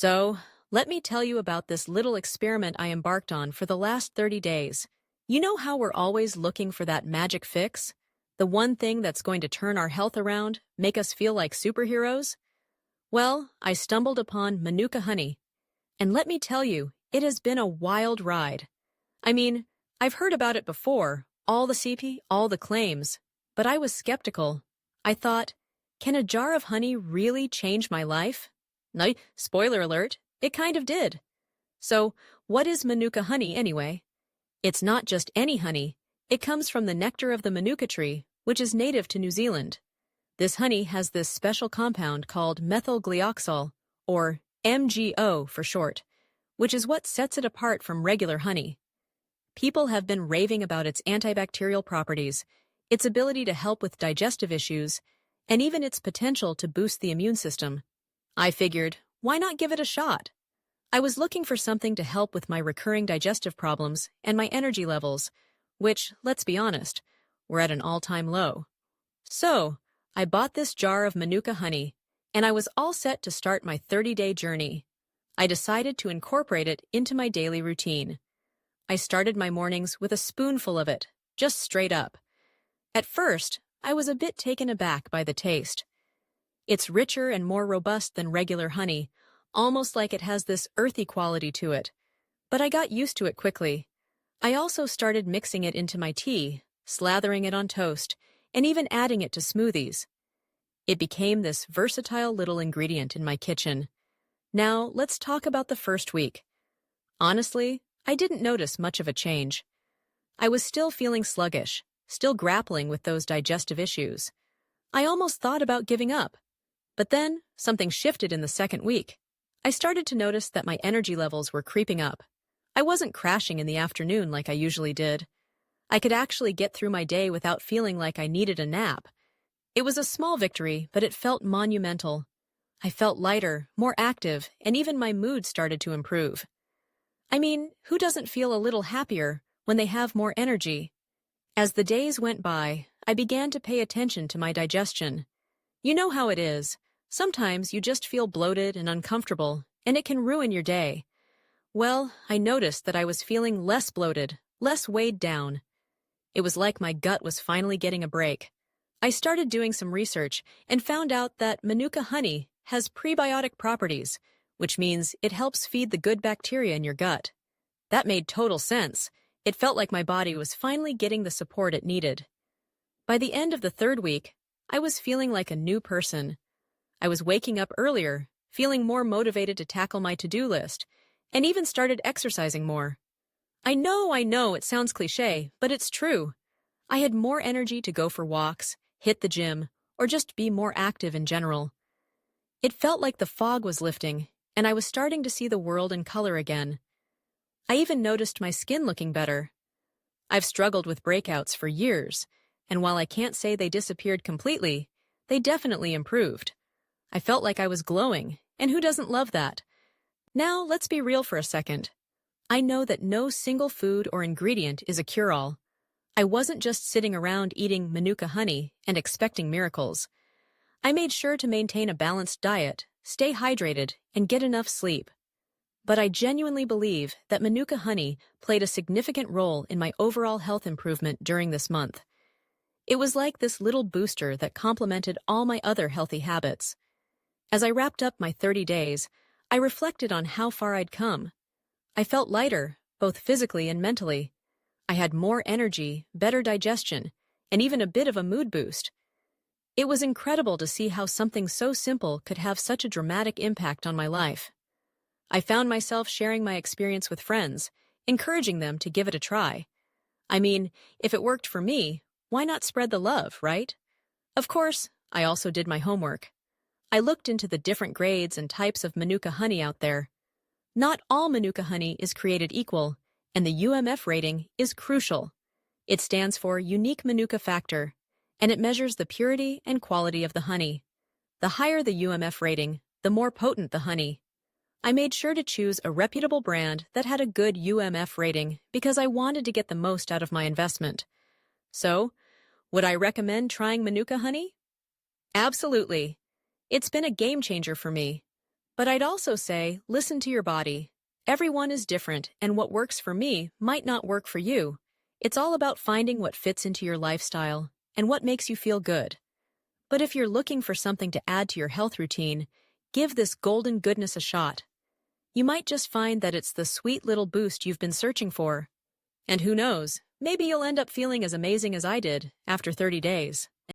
So, let me tell you about this little experiment I embarked on for the last 30 days. You know how we're always looking for that magic fix? The one thing that's going to turn our health around, make us feel like superheroes? Well, I stumbled upon Manuka honey. And let me tell you, it has been a wild ride. I mean, I've heard about it before, all the CP, all the claims, but I was skeptical. I thought, can a jar of honey really change my life? No, spoiler alert, it kind of did. So, what is Manuka honey anyway? It's not just any honey. It comes from the nectar of the Manuka tree, which is native to New Zealand. This honey has this special compound called methylglyoxal, or MGO for short, which is what sets it apart from regular honey. People have been raving about its antibacterial properties, its ability to help with digestive issues, and even its potential to boost the immune system. I figured, why not give it a shot? I was looking for something to help with my recurring digestive problems and my energy levels, which, let's be honest, were at an all-time low. So, I bought this jar of Manuka honey, and I was all set to start my 30-day journey. I decided to incorporate it into my daily routine. I started my mornings with a spoonful of it, just straight up. At first, I was a bit taken aback by the taste. It's richer and more robust than regular honey, almost like it has this earthy quality to it. But I got used to it quickly. I also started mixing it into my tea, slathering it on toast, and even adding it to smoothies. It became this versatile little ingredient in my kitchen. Now, let's talk about the first week. Honestly, I didn't notice much of a change. I was still feeling sluggish, still grappling with those digestive issues. I almost thought about giving up. But then, something shifted in the second week. I started to notice that my energy levels were creeping up. I wasn't crashing in the afternoon like I usually did. I could actually get through my day without feeling like I needed a nap. It was a small victory, but it felt monumental. I felt lighter, more active, and even my mood started to improve. I mean, who doesn't feel a little happier when they have more energy? As the days went by, I began to pay attention to my digestion. You know how it is. Sometimes you just feel bloated and uncomfortable, and it can ruin your day. Well, I noticed that I was feeling less bloated, less weighed down. It was like my gut was finally getting a break. I started doing some research and found out that Manuka honey has prebiotic properties, which means it helps feed the good bacteria in your gut. That made total sense. It felt like my body was finally getting the support it needed. By the end of the third week, I was feeling like a new person. I was waking up earlier, feeling more motivated to tackle my to-do list, and even started exercising more. I know, it sounds cliché, but it's true. I had more energy to go for walks, hit the gym, or just be more active in general. It felt like the fog was lifting, and I was starting to see the world in color again. I even noticed my skin looking better. I've struggled with breakouts for years, and while I can't say they disappeared completely, they definitely improved. I felt like I was glowing, and who doesn't love that? Now, let's be real for a second. I know that no single food or ingredient is a cure-all. I wasn't just sitting around eating Manuka honey and expecting miracles. I made sure to maintain a balanced diet, stay hydrated, and get enough sleep. But I genuinely believe that Manuka honey played a significant role in my overall health improvement during this month. It was like this little booster that complemented all my other healthy habits. As I wrapped up my 30 days, I reflected on how far I'd come. I felt lighter, both physically and mentally. I had more energy, better digestion, and even a bit of a mood boost. It was incredible to see how something so simple could have such a dramatic impact on my life. I found myself sharing my experience with friends, encouraging them to give it a try. I mean, if it worked for me, why not spread the love, right? Of course, I also did my homework. I looked into the different grades and types of Manuka honey out there. Not all Manuka honey is created equal, and the UMF rating is crucial. It stands for Unique Manuka Factor, and it measures the purity and quality of the honey. The higher the UMF rating, the more potent the honey. I made sure to choose a reputable brand that had a good UMF rating because I wanted to get the most out of my investment. So, would I recommend trying Manuka honey? Absolutely. It's been a game changer for me. But I'd also say, listen to your body. Everyone is different, and what works for me might not work for you. It's all about finding what fits into your lifestyle and what makes you feel good. But if you're looking for something to add to your health routine, give this golden goodness a shot. You might just find that it's the sweet little boost you've been searching for. And who knows, maybe you'll end up feeling as amazing as I did after 30 days.